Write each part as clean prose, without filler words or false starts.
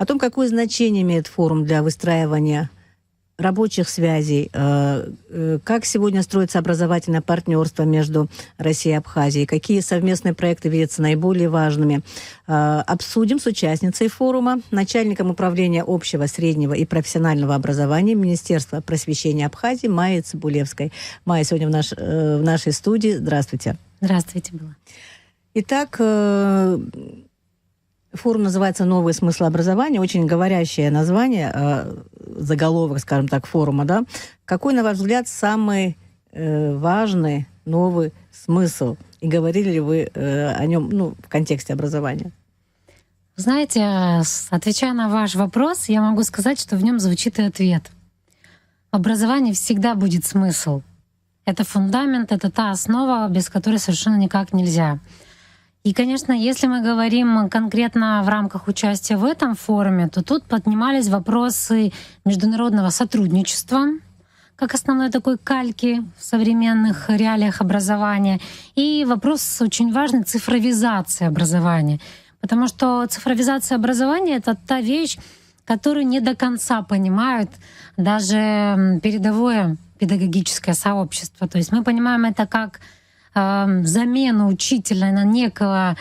о том, какое значение имеет форум для выстраивания рабочих связей, как сегодня строится образовательное партнерство между Россией и Абхазией, какие совместные проекты видятся наиболее важными. Обсудим с участницей форума, начальником управления общего, среднего и профессионального образования Министерства просвещения Абхазии Майей Цыбулевской. Майя сегодня в нашей студии. Здравствуйте. Здравствуйте, Белла. Итак, форум называется «Новые смыслы образования». Очень говорящее название, заголовок, скажем так, форума. Да? Какой, на ваш взгляд, самый важный новый смысл? И говорили ли вы о нем в контексте образования? Знаете, отвечая на ваш вопрос, я могу сказать, что в нем звучит и ответ. В образовании всегда будет смысл. Это фундамент, это та основа, без которой совершенно никак нельзя. И, конечно, если мы говорим конкретно в рамках участия в этом форуме, то тут поднимались вопросы международного сотрудничества, как основной такой кальки в современных реалиях образования, и вопрос очень важный — цифровизации образования. Потому что цифровизация образования — это та вещь, которую не до конца понимают даже передовое педагогическое сообщество. То есть мы понимаем это как замену учителя на некого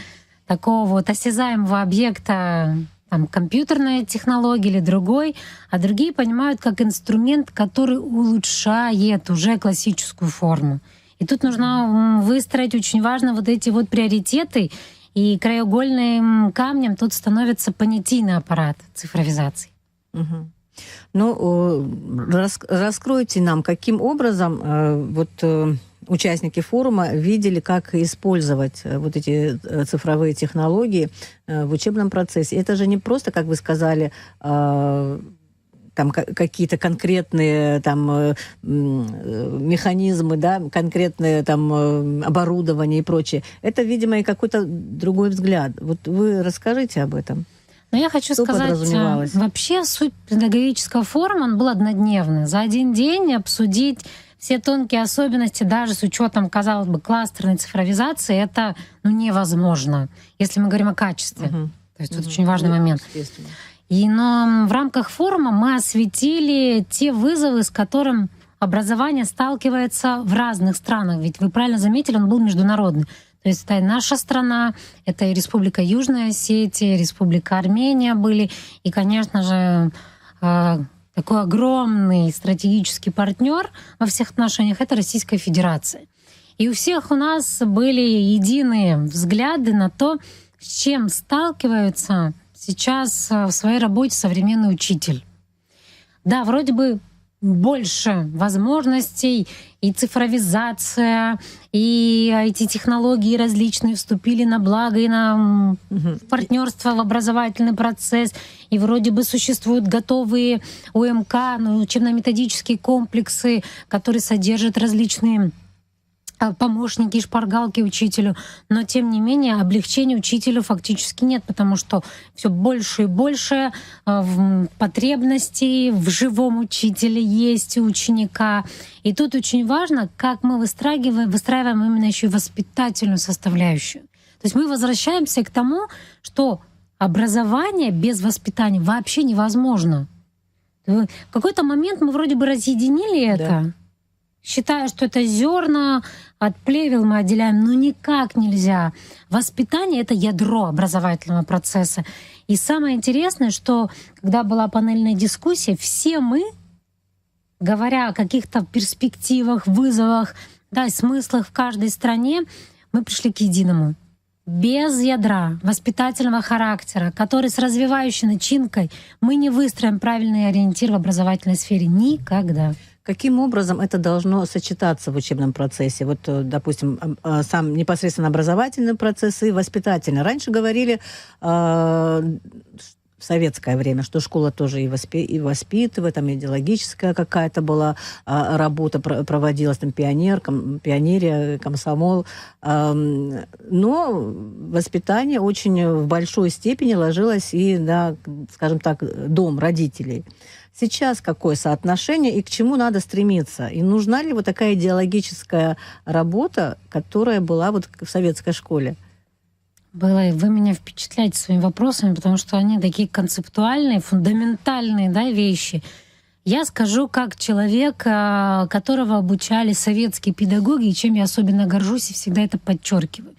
такого вот осязаемого объекта, там, компьютерной технологии или другой, а другие понимают как инструмент, который улучшает уже классическую форму. И тут нужно выстроить, очень важно, вот эти вот приоритеты, и краеугольным камнем тут становится понятийный аппарат цифровизации. Раскройте нам, каким образом участники форума видели, как использовать вот эти цифровые технологии в учебном процессе. Это же не просто, как вы сказали, там какие-то конкретные там механизмы, да, конкретные там оборудование и прочее. Это, видимо, и какой-то другой взгляд. Вот вы расскажите об этом. Но я хочу сказать, вообще суть педагогического форума, он был однодневный. За один день обсудить все тонкие особенности, даже с учетом, казалось бы, кластерной цифровизации, это невозможно, если мы говорим о качестве. То есть это очень важный момент. Но в рамках форума мы осветили те вызовы, с которыми образование сталкивается в разных странах. Ведь вы правильно заметили, он был международный. То есть это и наша страна, это и Республика Южная Осетия, Республика Армения были, и, конечно же, такой огромный стратегический партнер во всех отношениях — это Российская Федерация. И у всех у нас были единые взгляды на то, с чем сталкиваются сейчас в своей работе современный учитель. Да, вроде бы больше возможностей, и цифровизация, и IT-технологии различные вступили на благо и на партнерство в образовательный процесс, и вроде бы существуют готовые УМК, учебно-методические комплексы, которые содержат различные помощники и шпаргалки учителю, но тем не менее облегчения учителю фактически нет, потому что все больше и больше потребностей в живом учителе есть у ученика. И тут очень важно, как мы выстраиваем именно еще и воспитательную составляющую. То есть мы возвращаемся к тому, что образование без воспитания вообще невозможно. В какой-то момент мы вроде бы разъединили это, считая, что это зерна, от плевел мы отделяем, но никак нельзя. Воспитание — это ядро образовательного процесса. И самое интересное, что когда была панельная дискуссия, все мы, говоря о каких-то перспективах, вызовах, смыслах в каждой стране, мы пришли к единому. Без ядра воспитательного характера, который с развивающей начинкой, мы не выстроим правильный ориентир в образовательной сфере никогда. Каким образом это должно сочетаться в учебном процессе? Вот, допустим, сам непосредственно образовательный процесс и воспитательный. Раньше говорили в советское время, что школа тоже и воспитывает, там идеологическая какая-то была работа проводилась, там пионерия, комсомол. Но воспитание очень в большой степени ложилось и на, скажем так, дом родителей. Сейчас какое соотношение и к чему надо стремиться? И нужна ли вот такая идеологическая работа, которая была вот в советской школе? Было. И вы меня впечатляете своими вопросами, потому что они такие концептуальные, фундаментальные, да, вещи. Я скажу, как человек, которого обучали советские педагоги, и чем я особенно горжусь и всегда это подчеркиваю.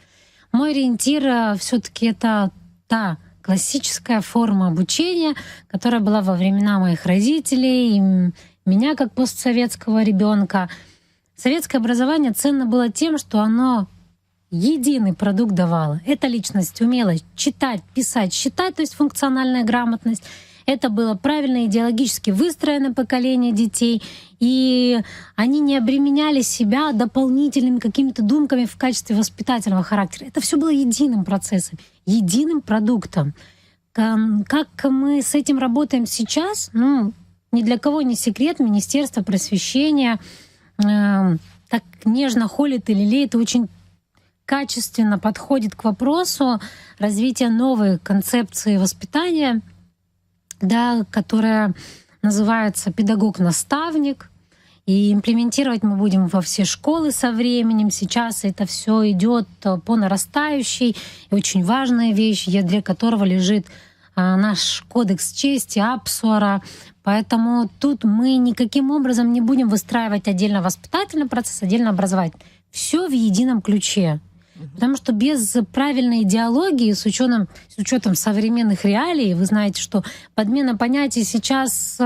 Мой ориентир все-таки это та классическая форма обучения, которая была во времена моих родителей, и меня как постсоветского ребенка. Советское образование ценно было тем, что оно единый продукт давало. Эта личность умела читать, писать, считать, то есть функциональная грамотность. Это было правильно идеологически выстроенное поколение детей, и они не обременяли себя дополнительными какими-то думками в качестве воспитательного характера. Это все было единым процессом, единым продуктом. Как мы с этим работаем сейчас, ни для кого не секрет. Министерство просвещения так нежно холит и лелеет, очень качественно подходит к вопросу развития новой концепции воспитания, да, которая называется «Педагог-наставник». И имплементировать мы будем во все школы со временем. Сейчас это все идет по нарастающей. И очень важная вещь, в ядре которого лежит наш кодекс чести, Апсуара. Поэтому тут мы никаким образом не будем выстраивать отдельно воспитательный процесс, отдельно образовательный. Все в едином ключе. Потому что без правильной идеологии, с учетом современных реалий, вы знаете, что подмена понятий сейчас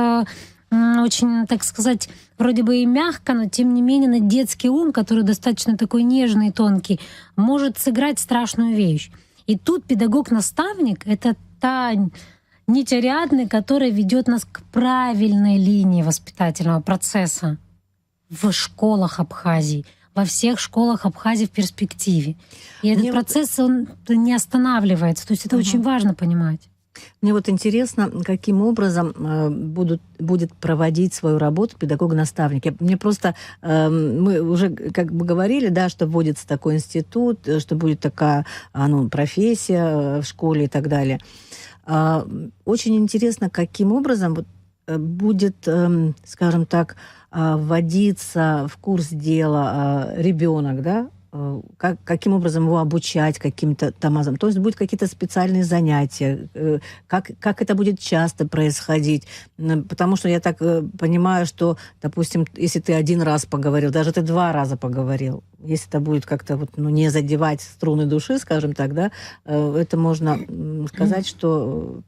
очень, так сказать, вроде бы и мягко, но тем не менее на детский ум, который достаточно такой нежный и тонкий, может сыграть страшную вещь. И тут педагог-наставник — это та нить Ариадны, которая ведет нас к правильной линии воспитательного процесса в школах Абхазии, во всех школах Абхазии в перспективе. И этот процесс, он не останавливается. То есть это очень важно понимать. Мне вот интересно, каким образом будет проводить свою работу педагог-наставник. Мне просто, мы уже как бы говорили, да, что вводится такой институт, что будет такая профессия в школе и так далее. Очень интересно, каким образом будет, скажем так, вводиться в курс дела ребенок, да? Каким образом его обучать каким-то тамазам. То есть будут какие-то специальные занятия, как это будет часто происходить. Потому что я так понимаю, что, допустим, если ты один раз поговорил, даже ты 2 раза поговорил, если это будет как-то не задевать струны души, скажем так, да, это можно сказать, что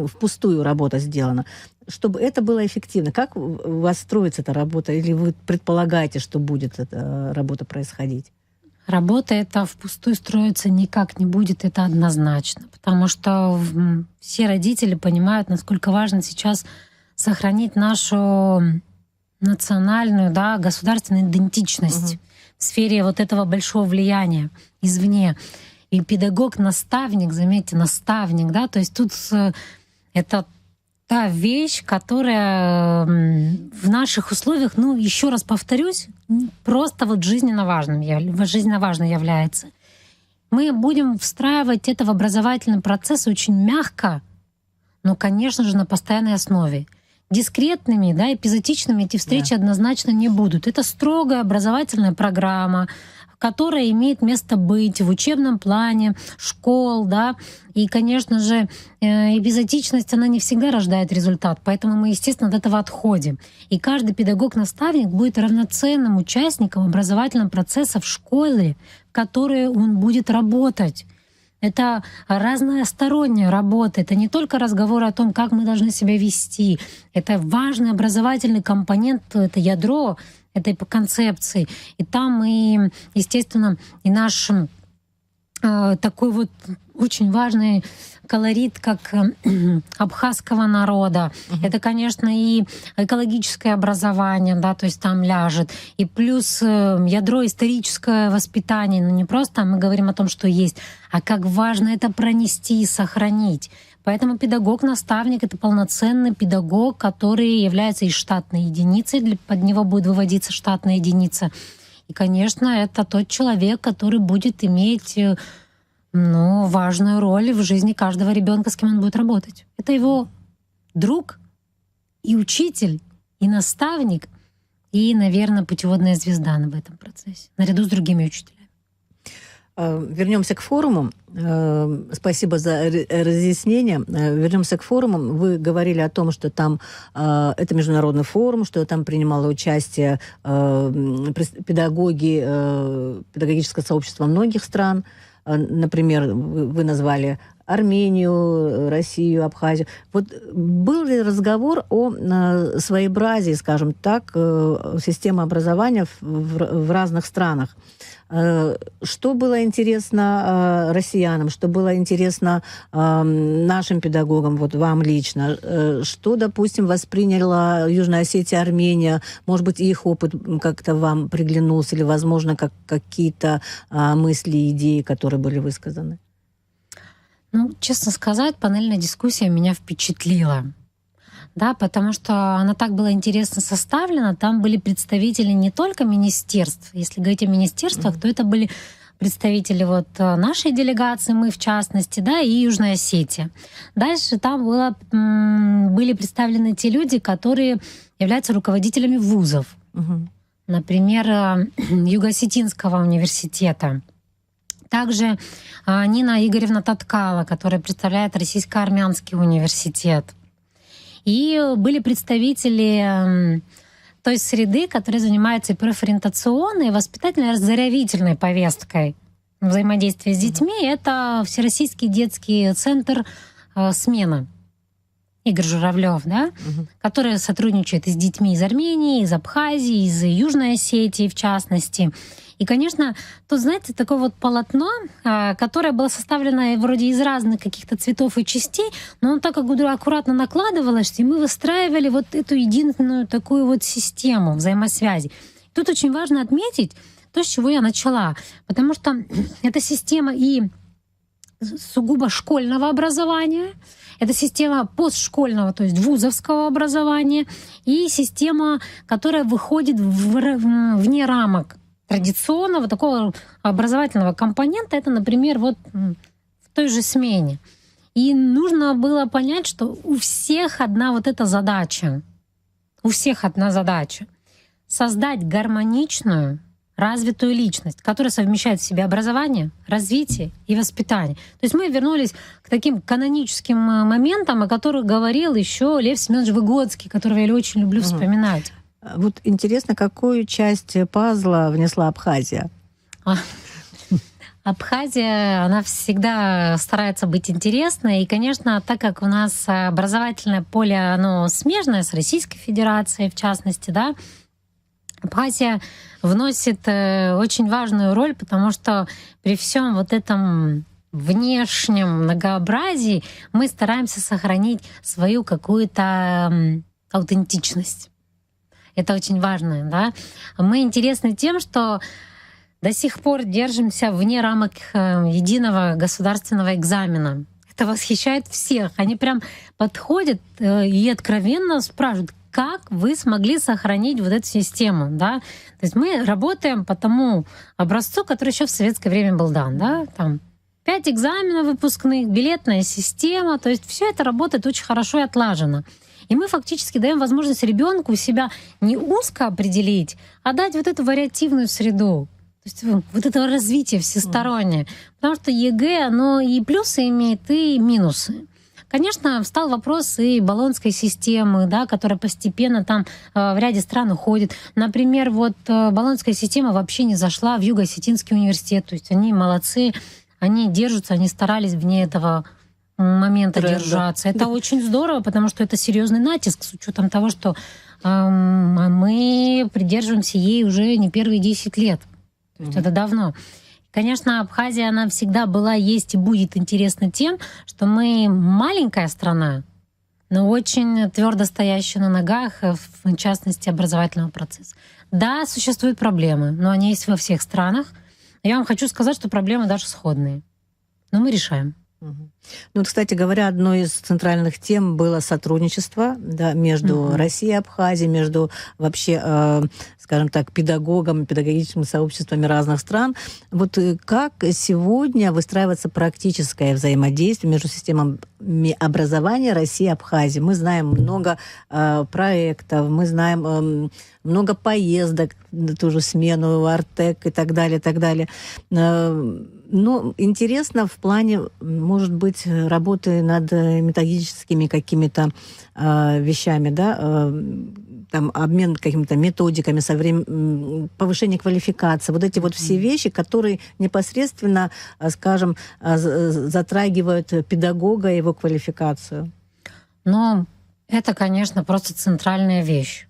впустую работа сделана. Чтобы это было эффективно. Как у вас строится эта работа? Или вы предполагаете, что будет эта работа происходить? Работа эта впустую строиться никак не будет, это однозначно. Потому что все родители понимают, насколько важно сейчас сохранить нашу национальную, да, государственную идентичность в сфере вот этого большого влияния извне. И педагог-наставник, заметьте, наставник, да, то есть тут это та вещь, которая в наших условиях, еще раз повторюсь, просто жизненно важной является. Мы будем встраивать это в образовательный процесс очень мягко, но, конечно же, на постоянной основе. Дискретными, да, эпизодичными эти встречи однозначно не будут. Это строгая образовательная программа, которая имеет место быть в учебном плане школ, да, и, конечно же, эпизодичность, она не всегда рождает результат, поэтому мы, естественно, от этого отходим. И каждый педагог-наставник будет равноценным участником образовательного процесса в школе, в которой он будет работать. Это разносторонняя работа, это не только разговоры о том, как мы должны себя вести, это важный образовательный компонент, это ядро этой концепции. И там и, естественно, и наш такой очень важный колорит, как абхазского народа. Это, конечно, и экологическое образование, да, то есть там ляжет. И плюс ядро историческое воспитание. Не просто мы говорим о том, что есть, а как важно это пронести и сохранить. Поэтому педагог-наставник — это полноценный педагог, который является и штатной единицей, под него будет выводиться штатная единица. И, конечно, это тот человек, который будет иметь важную роль в жизни каждого ребенка, с кем он будет работать. Это его друг и учитель, и наставник, и, наверное, путеводная звезда в этом процессе, наряду с другими учителями. Вернемся к форуму. Спасибо за разъяснение. Вернемся к форуму. Вы говорили о том, что там это международный форум, что там принимало участие педагоги, педагогическое сообщество многих стран. Например, вы назвали Армению, Россию, Абхазию. Вот был ли разговор о своеобразии, скажем так, системы образования в разных странах? Что было интересно россиянам, что было интересно нашим педагогам, вот вам лично? Что, допустим, восприняла Южная Осетия, Армения? Может быть, их опыт как-то вам приглянулся, или, возможно, какие-то мысли, идеи, которые были высказаны? Ну, честно сказать, панельная дискуссия меня впечатлила. Да, потому что она так была интересно составлена. Там были представители не только министерств. Если говорить о министерствах, то это были представители вот нашей делегации, мы в частности, да, и Южная Осетия. Дальше там были представлены те люди, которые являются руководителями вузов. Например, Юго-Осетинского университета. Также Нина Игоревна Таткала, которая представляет Российско-Армянский университет. И были представители той среды, которые занимаются и профориентационной, и воспитательной, разорявительной повесткой взаимодействия с детьми. Это Всероссийский детский центр «Смена». Игорь Журавлев, да, который сотрудничает и с детьми из Армении, из Абхазии, из Южной Осетии, в частности. И, конечно, тут, знаете, такое вот полотно, которое было составлено вроде из разных каких-то цветов и частей, но оно так аккуратно накладывалось, и мы выстраивали вот эту единую такую вот систему взаимосвязи. Тут очень важно отметить то, с чего я начала, потому что это система и сугубо школьного образования, это система постшкольного, то есть вузовского образования, и система, которая выходит вне рамок традиционного такого образовательного компонента. Это, например, вот в той же смене. И нужно было понять, что у всех одна вот эта задача. У всех одна задача — создать гармоничную, развитую личность, которая совмещает в себе образование, развитие и воспитание. То есть мы вернулись к таким каноническим моментам, о которых говорил еще Лев Семенович Выгодский, которого я очень люблю вспоминать. Вот интересно, какую часть пазла внесла Абхазия? Абхазия, она всегда старается быть интересной. И, конечно, так как у нас образовательное поле, оно смежное с Российской Федерацией, в частности, да, Абхазия вносит очень важную роль, потому что при всем вот этом внешнем многообразии мы стараемся сохранить свою какую-то аутентичность. Это очень важно, да. Мы интересны тем, что до сих пор держимся вне рамок единого государственного экзамена. Это восхищает всех. Они прям подходят и откровенно спрашивают, как вы смогли сохранить вот эту систему, да? То есть мы работаем по тому образцу, который еще в советское время был дан, да? Там 5 экзаменов выпускных, билетная система, то есть все это работает очень хорошо и отлажено. И мы фактически даем возможность ребенку себя не узко определить, а дать вот эту вариативную среду. То есть вот это развитие всестороннее. Потому что ЕГЭ, оно и плюсы имеет, и минусы. Конечно, встал вопрос и болонской системы, да, которая постепенно там в ряде стран уходит. Например, вот болонская система вообще не зашла в Юго-Осетинский университет. То есть они молодцы, они держатся, они старались вне этого момента держаться. Это очень здорово, потому что это серьезный натиск с учетом того, что мы придерживаемся ей уже не первые 10 лет. То есть это давно. Конечно, Абхазия, она всегда была, есть и будет интересна тем, что мы маленькая страна, но очень твердо стоящая на ногах, в частности, образовательного процесса. Да, существуют проблемы, но они есть во всех странах. Я вам хочу сказать, что проблемы даже сходные. Но мы решаем. Ну, кстати говоря, одной из центральных тем было сотрудничество, да, между Россией и Абхазией, между вообще, скажем так, педагогами, педагогическими сообществами разных стран. Вот как сегодня выстраивается практическое взаимодействие между системами образования России и Абхазии? Мы знаем много проектов, мы знаем много поездок на ту же смену, Артек и так далее, и так далее. Ну, интересно в плане, может быть, работы над методическими какими-то вещами, да, там обмен какими-то методиками, повышение квалификации, вот эти вот все вещи, которые непосредственно, скажем, затрагивают педагога и его квалификацию. Но это, конечно, просто центральная вещь.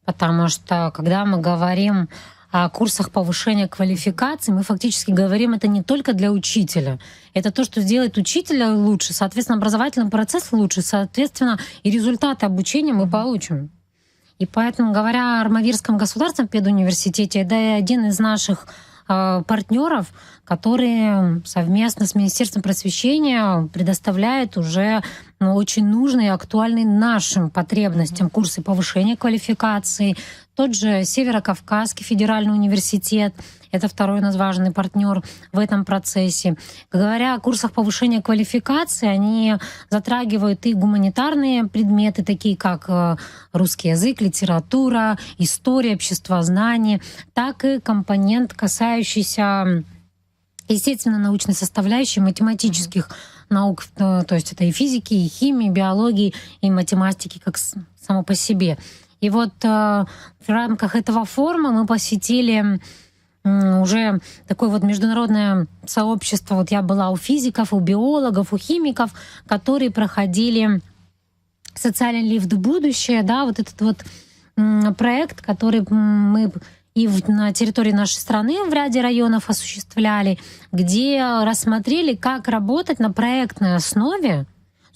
Потому что, когда мы говорим о курсах повышения квалификации, мы фактически говорим, это не только для учителя. Это то, что сделает учителя лучше, соответственно, образовательный процесс лучше, соответственно, и результаты обучения мы получим. И поэтому, говоря о Армавирском государственном педуниверситете, это один из наших партнеров, которые совместно с Министерством просвещения предоставляют уже очень нужные и актуальные нашим потребностям курсы повышения квалификации. Тот же Северо-Кавказский федеральный университет — это второй у нас важный партнер в этом процессе. Говоря о курсах повышения квалификации, они затрагивают и гуманитарные предметы, такие как русский язык, литература, история, обществознание, так и компонент, касающийся естественно-научной составляющей математических наук, то есть это и физики, и химии, и биологии, и математики как само по себе. И вот в рамках этого форума мы посетили уже такое вот международное сообщество. Вот я была у физиков, у биологов, у химиков, которые проходили социальный лифт в будущее, да, вот этот вот проект, который мы и на территории нашей страны в ряде районов осуществляли, где рассмотрели, как работать на проектной основе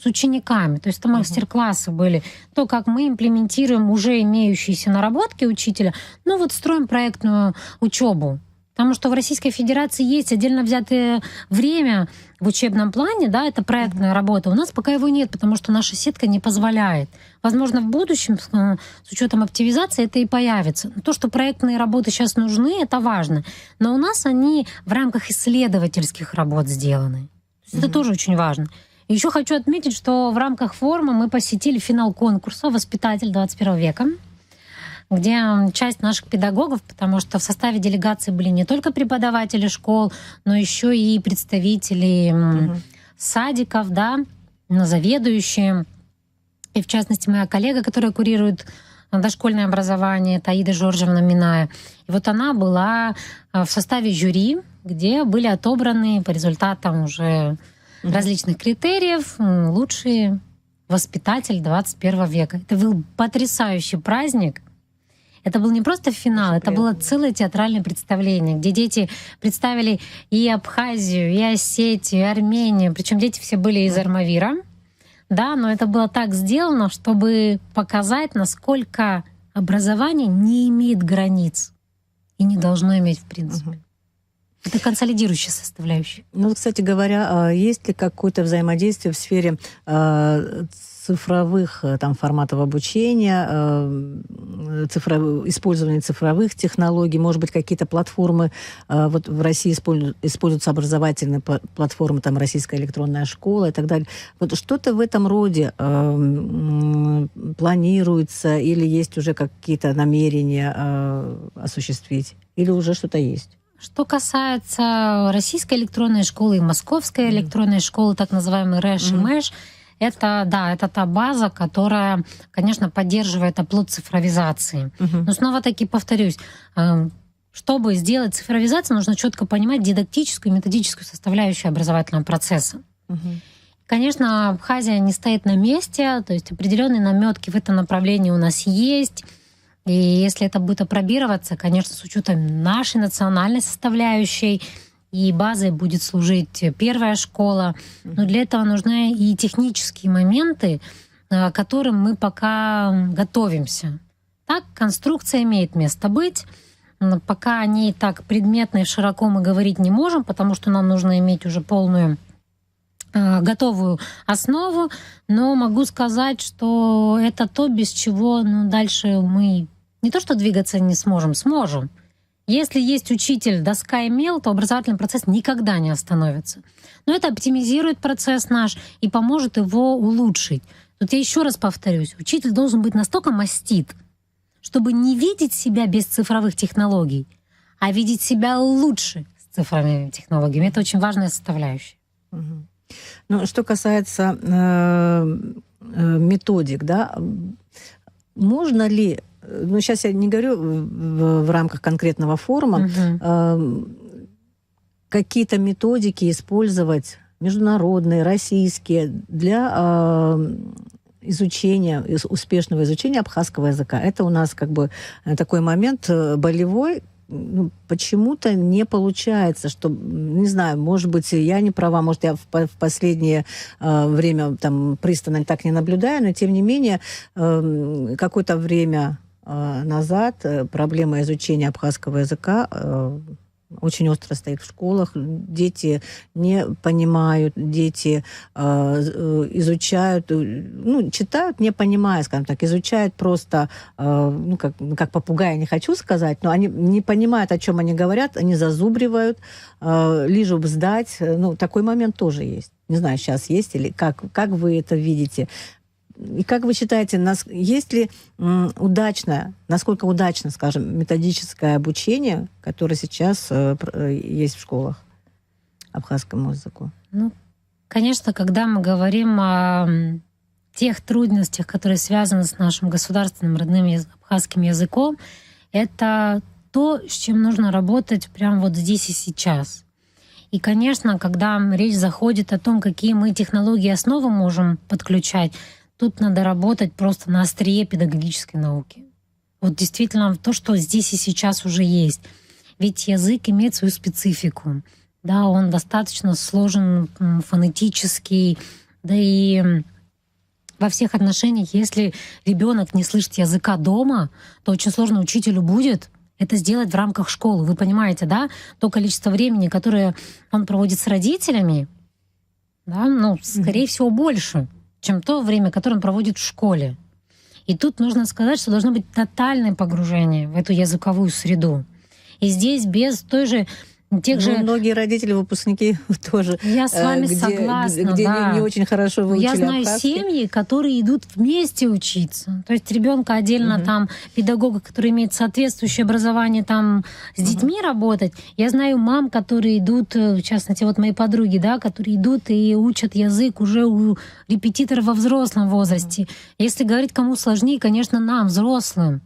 с учениками. То есть это мастер-классы были. То, как мы имплементируем уже имеющиеся наработки учителя, ну вот строим проектную учебу. Потому что в Российской Федерации есть отдельно взятое время в учебном плане, да, это проектная работа. У нас пока его нет, потому что наша сетка не позволяет. Возможно, в будущем, с учетом активизации, это и появится. То, что проектные работы сейчас нужны, это важно. Но у нас они в рамках исследовательских работ сделаны. Это тоже очень важно. Еще хочу отметить, что в рамках форума мы посетили финал конкурса «Воспитатель 21 века», где часть наших педагогов, потому что в составе делегации были не только преподаватели школ, но еще и представители садиков, да, заведующие. И в частности, моя коллега, которая курирует дошкольное образование, это Аида Жоржевна Миная. И вот она была в составе жюри, где были отобраны по результатам уже различных критериев лучший воспитатель 21 века. Это был потрясающий праздник. Это был не просто финал, это было целое театральное представление, где дети представили и Абхазию, и Осетию, и Армению. Причем дети все были из Армавира. Да, но это было так сделано, чтобы показать, насколько образование не имеет границ и не должно иметь в принципе. Это консолидирующая составляющая. Ну, кстати говоря, есть ли какое-то взаимодействие в сфере цифровых там, форматов обучения, использования цифровых технологий, может быть, какие-то платформы, вот в России используются образовательные платформы, там, Российская электронная школа и так далее. Вот что-то в этом роде планируется или есть уже какие-то намерения осуществить? Или уже что-то есть? Что касается Российской электронной школы и Московской электронной школы, так называемый РЭШ и МЭШ, это, да, это та база, которая, конечно, поддерживает оплот цифровизации. Но снова-таки повторюсь, чтобы сделать цифровизацию, нужно четко понимать дидактическую и методическую составляющую образовательного процесса. Конечно, Абхазия не стоит на месте, то есть определенные намётки в этом направлении у нас есть. И если это будет опробироваться, конечно, с учетом нашей национальной составляющей, и базой будет служить первая школа. Но для этого нужны и технические моменты, к которым мы пока готовимся. Так, конструкция имеет место быть. Но пока о ней так предметно и широко мы говорить не можем, потому что нам нужно иметь уже полную готовую основу. Но могу сказать, что это то, без чего дальше мы не то что двигаться не сможем, сможем. Если есть учитель, доска и мел, то образовательный процесс никогда не остановится. Но это оптимизирует процесс наш и поможет его улучшить. Тут я еще раз повторюсь, учитель должен быть настолько мастит, чтобы не видеть себя без цифровых технологий, а видеть себя лучше, цифровыми технологиями. Это очень важная составляющая. Ну, что касается методик, да, можно ли, ну, сейчас я не говорю в рамках конкретного форума, какие-то методики использовать международные, российские для изучения, успешного изучения абхазского языка. Это у нас как бы такой момент болевой. Ну, почему-то не получается, что, не знаю, может быть, я не права, может, я в последнее время там пристально так не наблюдаю, но, тем не менее, какое-то время назад проблема изучения абхазского языка очень остро стоит в школах. Дети не понимают, дети изучают, ну, читают, не понимая, скажем так, изучают просто, ну, как попугай, не хочу сказать, но они не понимают, о чем они говорят, они зазубривают, лишь бы сдать. Ну, такой момент тоже есть. Не знаю, сейчас есть или как вы это видите. И как вы считаете, есть ли насколько удачно, скажем, методическое обучение, которое сейчас есть в школах абхазскому языку? Ну, конечно, когда мы говорим о тех трудностях, которые связаны с нашим государственным родным абхазским языком, это то, с чем нужно работать прямо вот здесь и сейчас. И, конечно, когда речь заходит о том, какие мы технологии и основы можем подключать, тут надо работать просто на острие педагогической науки. Вот действительно то, что здесь и сейчас уже есть. Ведь язык имеет свою специфику. Да, он достаточно сложен фонетический, да и во всех отношениях, если ребенок не слышит языка дома, то очень сложно учителю будет это сделать в рамках школы. Вы понимаете, да? То количество времени, которое он проводит с родителями, да, ну, скорее всего, больше, чем то время, которое он проводит в школе. И тут нужно сказать, что должно быть тотальное погружение в эту языковую среду. И здесь без той же тех же... Многие родители, выпускники тоже. Я с вами согласна, где да. не очень хорошо выучили Я знаю абхазский. семьи, которые идут вместе учиться. То есть ребенка отдельно там педагога, который имеет соответствующее образование, там с детьми работать. Я знаю мам, которые идут, в частности, вот мои подруги, да, которые идут и учат язык уже у репетитора во взрослом возрасте. Если говорить, кому сложнее, конечно, нам, взрослым,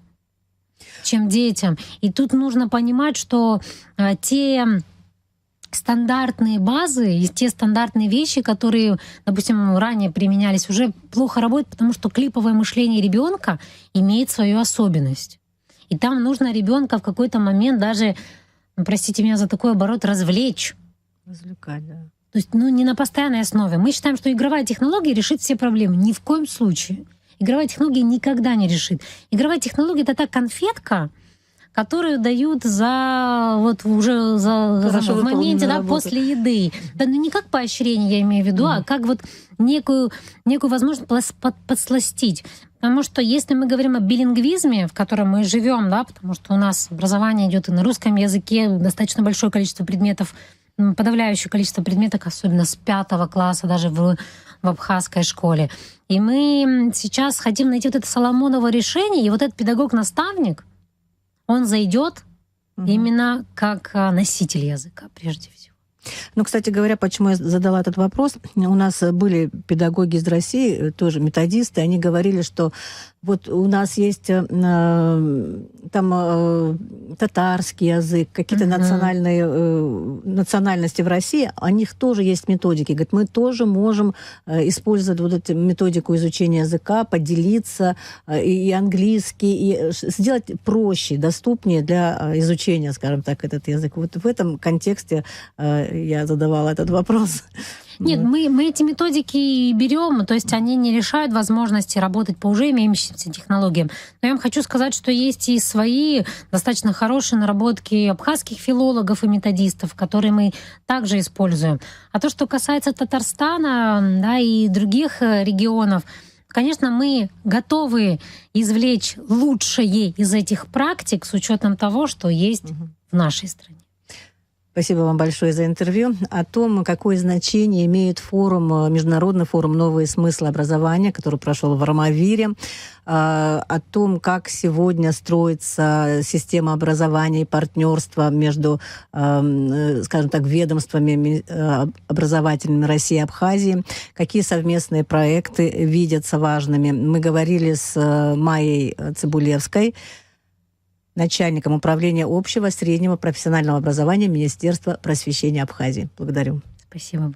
чем детям. И тут нужно понимать, что те стандартные базы и те стандартные вещи, которые, допустим, ранее применялись, уже плохо работают, потому что клиповое мышление ребенка имеет свою особенность. И там нужно ребенка в какой-то момент даже, простите меня за такой оборот, развлечь. Развлекать, да. То есть, ну, не на постоянной основе. Мы считаем, что игровая технология решит все проблемы. Ни в коем случае. Игровая технология никогда не решит. Игровая технология — это та конфетка, которую дают в моменте, да, после еды. Да, ну не как поощрение, я имею в виду, а как вот некую возможность подсластить. Потому что если мы говорим о билингвизме, в котором мы живем, да, потому что у нас образование идет и на русском языке, достаточно большое количество предметов, подавляющее количество предметов, особенно с 5 класса, даже в абхазской школе. И мы сейчас хотим найти вот это Соломоново решение, и вот этот педагог-наставник, он зайдет именно как носитель языка, прежде всего. Ну, кстати говоря, почему я задала этот вопрос, у нас были педагоги из России, тоже методисты, они говорили, что вот у нас есть там татарский язык, какие-то национальности в России, у них тоже есть методики. Говорят, мы тоже можем использовать вот эту методику изучения языка, поделиться и английский, и сделать проще, доступнее для изучения, скажем так, этот язык. Вот в этом контексте я задавала этот вопрос. Нет, мы эти методики берем, то есть они не решают возможности работать по уже имеющимся технологиям. Но я вам хочу сказать, что есть и свои достаточно хорошие наработки абхазских филологов и методистов, которые мы также используем. А то, что касается Татарстана, да, и других регионов, конечно, мы готовы извлечь лучшее из этих практик с учетом того, что есть в нашей стране. Спасибо вам большое за интервью. О том, какое значение имеет форум, международный форум «Новые смыслы образования», который прошел в Армавире, о том, как сегодня строится система образования и партнерства между, скажем так, ведомствами образовательными России и Абхазии, какие совместные проекты видятся важными. Мы говорили с Майей Цибулевской, начальником управления общего среднего профессионального образования Министерства просвещения Абхазии. Благодарю. Спасибо.